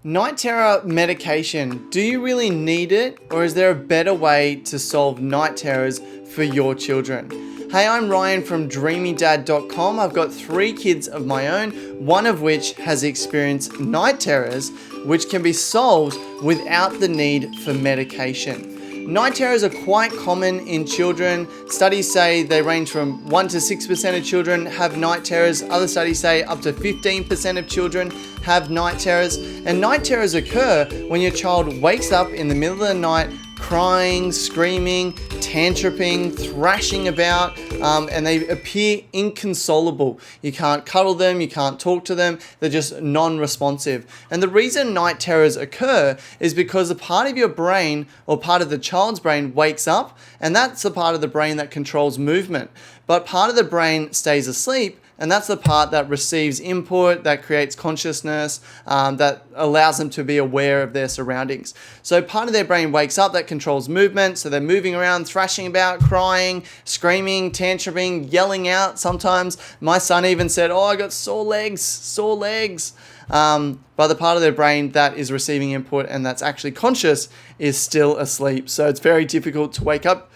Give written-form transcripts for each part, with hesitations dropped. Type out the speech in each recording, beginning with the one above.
Night terror medication, do you really need it, or is there a better way to solve night terrors for your children? Hey, I'm Ryan from dreamydad.com. I've got 3 kids of my own, one of which has experienced night terrors, which can be solved without the need for medication. Night terrors are quite common in children. Studies say they range from 1 to 6% of children have night terrors. Other studies say up to 15% of children have night terrors. And night terrors occur when your child wakes up in the middle of the night crying, screaming, tantrum-ing, thrashing about, and they appear inconsolable. You can't cuddle them, you can't talk to them, they're just non-responsive. And the reason night terrors occur is because a part of your brain, or part of the child's brain, wakes up, and that's the part of the brain that controls movement. But part of the brain stays asleep, and that's the part that receives input, that creates consciousness, that allows them to be aware of their surroundings. So part of their brain wakes up that controls movement, so they're moving around, thrashing about, crying, screaming, tantruming, yelling out sometimes. My son even said, "Oh, I got sore legs." But the part of their brain that is receiving input and that's actually conscious is still asleep. So it's very difficult to wake up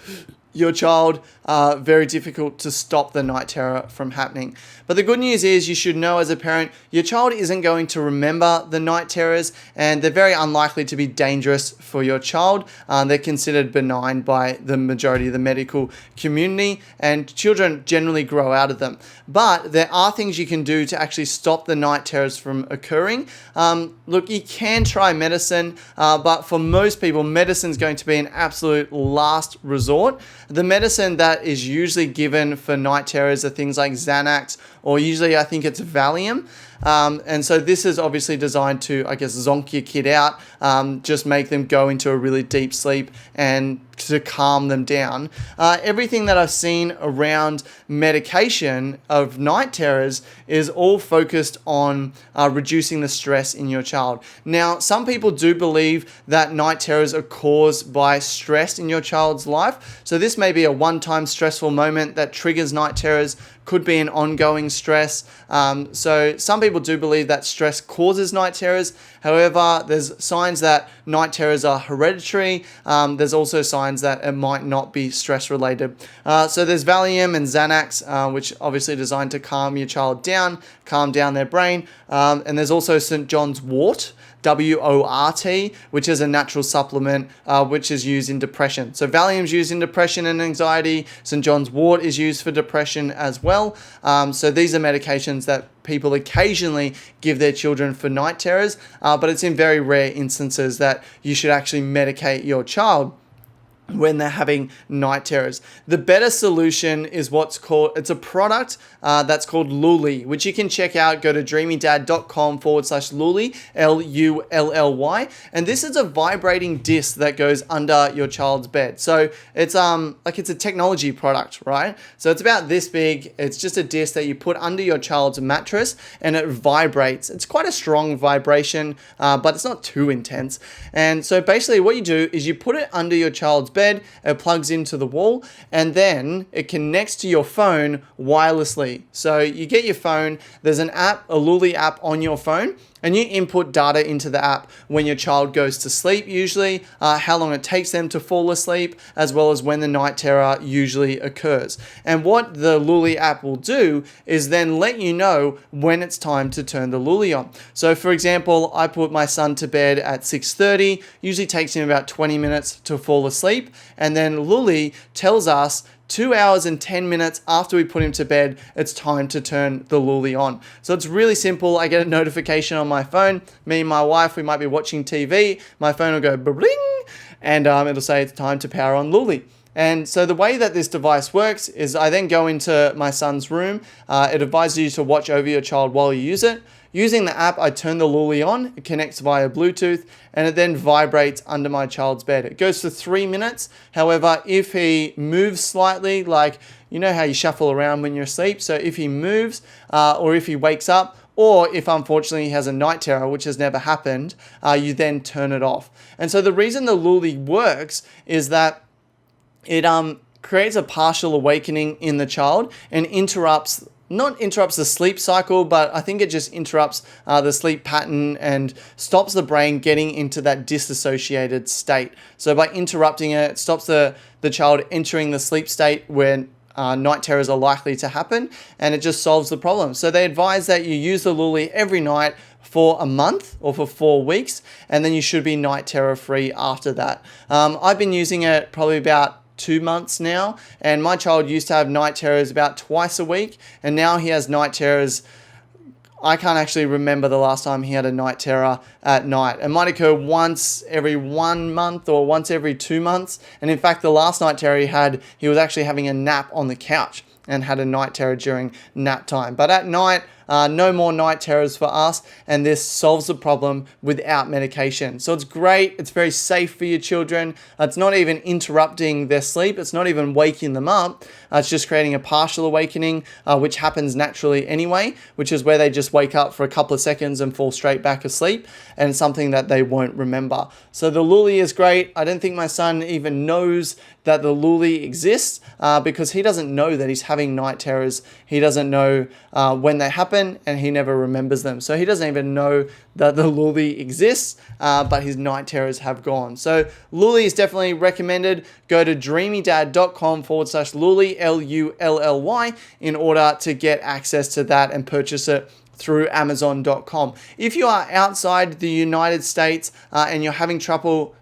your child, very difficult to stop the night terror from happening. But the good news is you should know as a parent, your child isn't going to remember the night terrors, and they're very unlikely to be dangerous for your child. They're considered benign by the majority of the medical community, and children generally grow out of them. But there are things you can do to actually stop the night terrors from occurring. Look, you can try medicine, but for most people, medicine is going to be an absolute last resort. The medicine that is usually given for night terrors are things like Xanax, or usually I think it's Valium. And so this is obviously designed to, zonk your kid out, just make them go into a really deep sleep and to calm them down. Everything that I've seen around medication of night terrors is all focused on reducing the stress in your child. Now, some people do believe that night terrors are caused by stress in your child's life. So this may be a one-time stressful moment that triggers night terrors, could be an ongoing stress. So some people do believe that stress causes night terrors. However, there's signs that night terrors are hereditary. There's also signs that it might not be stress related. So there's Valium and Xanax, which obviously designed to calm your child down, calm down their brain. And there's also St. John's wort, WORT, which is a natural supplement which is used in depression. So Valium is used in depression and anxiety. St. John's wort is used for depression as well. So these are medications that people occasionally give their children for night terrors, but it's in very rare instances that you should actually medicate your child when they're having night terrors. The better solution is it's a product that's called Luli, which you can check out. Go to dreamydad.com/Luli, Lully. And this is a vibrating disc that goes under your child's bed. So it's it's a technology product, right? So it's about this big. It's just a disc that you put under your child's mattress and it vibrates. It's quite a strong vibration, but it's not too intense. And so basically what you do is you put it under your child's bed, it plugs into the wall, and then it connects to your phone wirelessly. So you get your phone, there's an app, a Luli app on your phone, and you input data into the app when your child goes to sleep usually, how long it takes them to fall asleep, as well as when the night terror usually occurs. And what the Luli app will do is then let you know when it's time to turn the Luli on. So for example, I put my son to bed at 6:30, usually takes him about 20 minutes to fall asleep, and then Luli tells us 2 hours and 10 minutes after we put him to bed, it's time to turn the Luli on. So it's really simple. I get a notification on my phone. Me and my wife, we might be watching TV. My phone will go bling, and it'll say it's time to power on Luli. And so the way that this device works is I then go into my son's room. It advises you to watch over your child while you use it. Using the app, I turn the Luli on, it connects via Bluetooth, and it then vibrates under my child's bed. It goes for 3 minutes. However, if he moves slightly, like you know how you shuffle around when you're asleep, so if he moves or if he wakes up, or if unfortunately he has a night terror, which has never happened, you then turn it off. And so the reason the Luli works is that it creates a partial awakening in the child and interrupts not interrupts the sleep cycle, but I think it just interrupts the sleep pattern and stops the brain getting into that disassociated state. So by interrupting it, it stops the child entering the sleep state when night terrors are likely to happen, and it just solves the problem. So they advise that you use the Luli every night for a month or for 4 weeks, and then you should be night terror free after that. I've been using it probably about 2 months now, and my child used to have night terrors about twice a week, and now he has night terrors. I can't actually remember the last time he had a night terror at night. It might occur once every 1 month or once every 2 months. And in fact, the last night terror he was actually having a nap on the couch and had a night terror during nap time. But at night, no more night terrors for us, and this solves the problem without medication. So it's great, it's very safe for your children. It's not even interrupting their sleep, it's not even waking them up. It's just creating a partial awakening, which happens naturally anyway, which is where they just wake up for a couple of seconds and fall straight back asleep, and it's something that they won't remember. So the Luli is great. I don't think my son even knows that the Luli exists because he doesn't know that he's having night terrors. He doesn't know when they happen, and he never remembers them. So he doesn't even know that the Luli exists, but his night terrors have gone. So Luli is definitely recommended. Go to dreamydad.com/Luli, Lully, in order to get access to that and purchase it through Amazon.com. If you are outside the United States and you're having trouble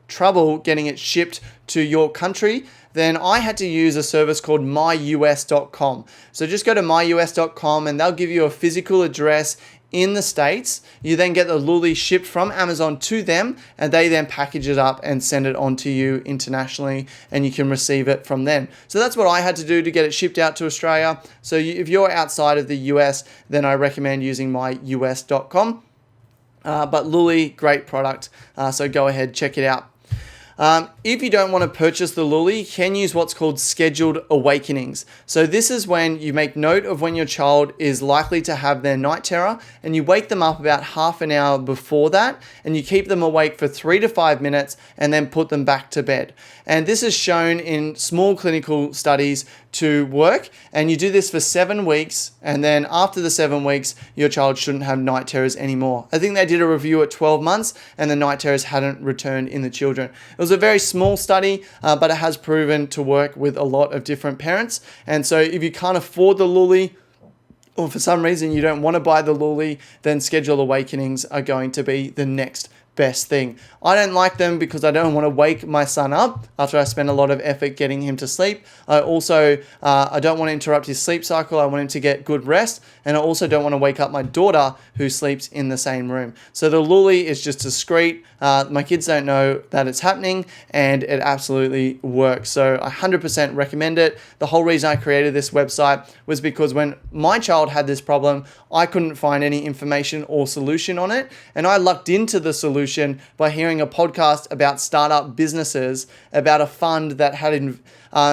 getting it shipped to your country, then I had to use a service called myus.com. So just go to myus.com and they'll give you a physical address in the States. You then get the Luli shipped from Amazon to them, and they then package it up and send it on to you internationally, and you can receive it from them. So that's what I had to do to get it shipped out to Australia. So if you're outside of the US, then I recommend using myus.com. But Luli, great product. So go ahead, check it out. If you don't want to purchase the Luli, you can use what's called scheduled awakenings. So this is when you make note of when your child is likely to have their night terror, and you wake them up about half an hour before that, and you keep them awake for 3 to 5 minutes and then put them back to bed. And this is shown in small clinical studies to work, and you do this for 7 weeks, and then after the 7 weeks, your child shouldn't have night terrors anymore. I think they did a review at 12 months, and the night terrors hadn't returned in the children. It was a very small study, but it has proven to work with a lot of different parents. And so if you can't afford the Luli, or for some reason you don't want to buy the Luli, then scheduled awakenings are going to be the next best thing. I don't like them because I don't want to wake my son up after I spend a lot of effort getting him to sleep. I also, I don't want to interrupt his sleep cycle. I want him to get good rest. And I also don't want to wake up my daughter who sleeps in the same room. So the Luli is just discreet. My kids don't know that it's happening, and it absolutely works. So I 100% recommend it. The whole reason I created this website was because when my child had this problem, I couldn't find any information or solution on it. And I lucked into the solution by hearing a podcast about startup businesses, about a fund that had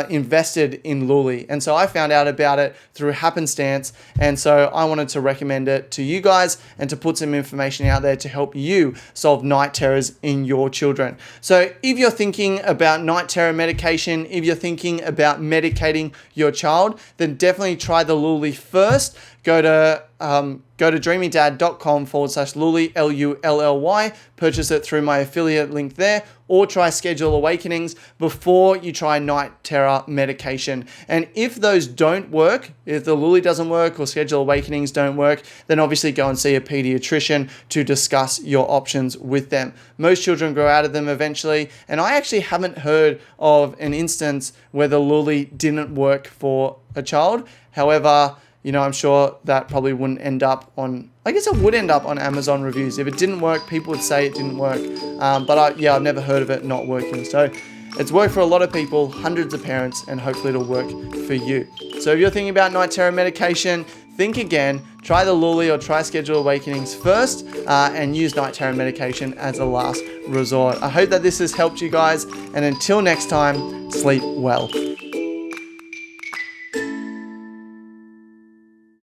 invested in Luli. And so I found out about it through happenstance. And so I wanted to recommend it to you guys and to put some information out there to help you solve night terrors in your children. So if you're thinking about night terror medication, if you're thinking about medicating your child, then definitely try the Luli first. Go to dreamydad.com/Luli, Lully, purchase it through my affiliate link there, or try Schedule Awakenings before you try night terror medication. And if those don't work, if the Luli doesn't work or Schedule Awakenings don't work, then obviously go and see a pediatrician to discuss your options with them. Most children grow out of them eventually, and I actually haven't heard of an instance where the Luli didn't work for a child. However, I'm sure that probably wouldn't end up on, I guess it would end up on Amazon reviews. If it didn't work, people would say it didn't work. But I've never heard of it not working. So it's worked for a lot of people, hundreds of parents, and hopefully it'll work for you. So if you're thinking about night terror medication, think again, try the Luli or try Schedule Awakenings first, and use night terror medication as a last resort. I hope that this has helped you guys, and until next time, sleep well.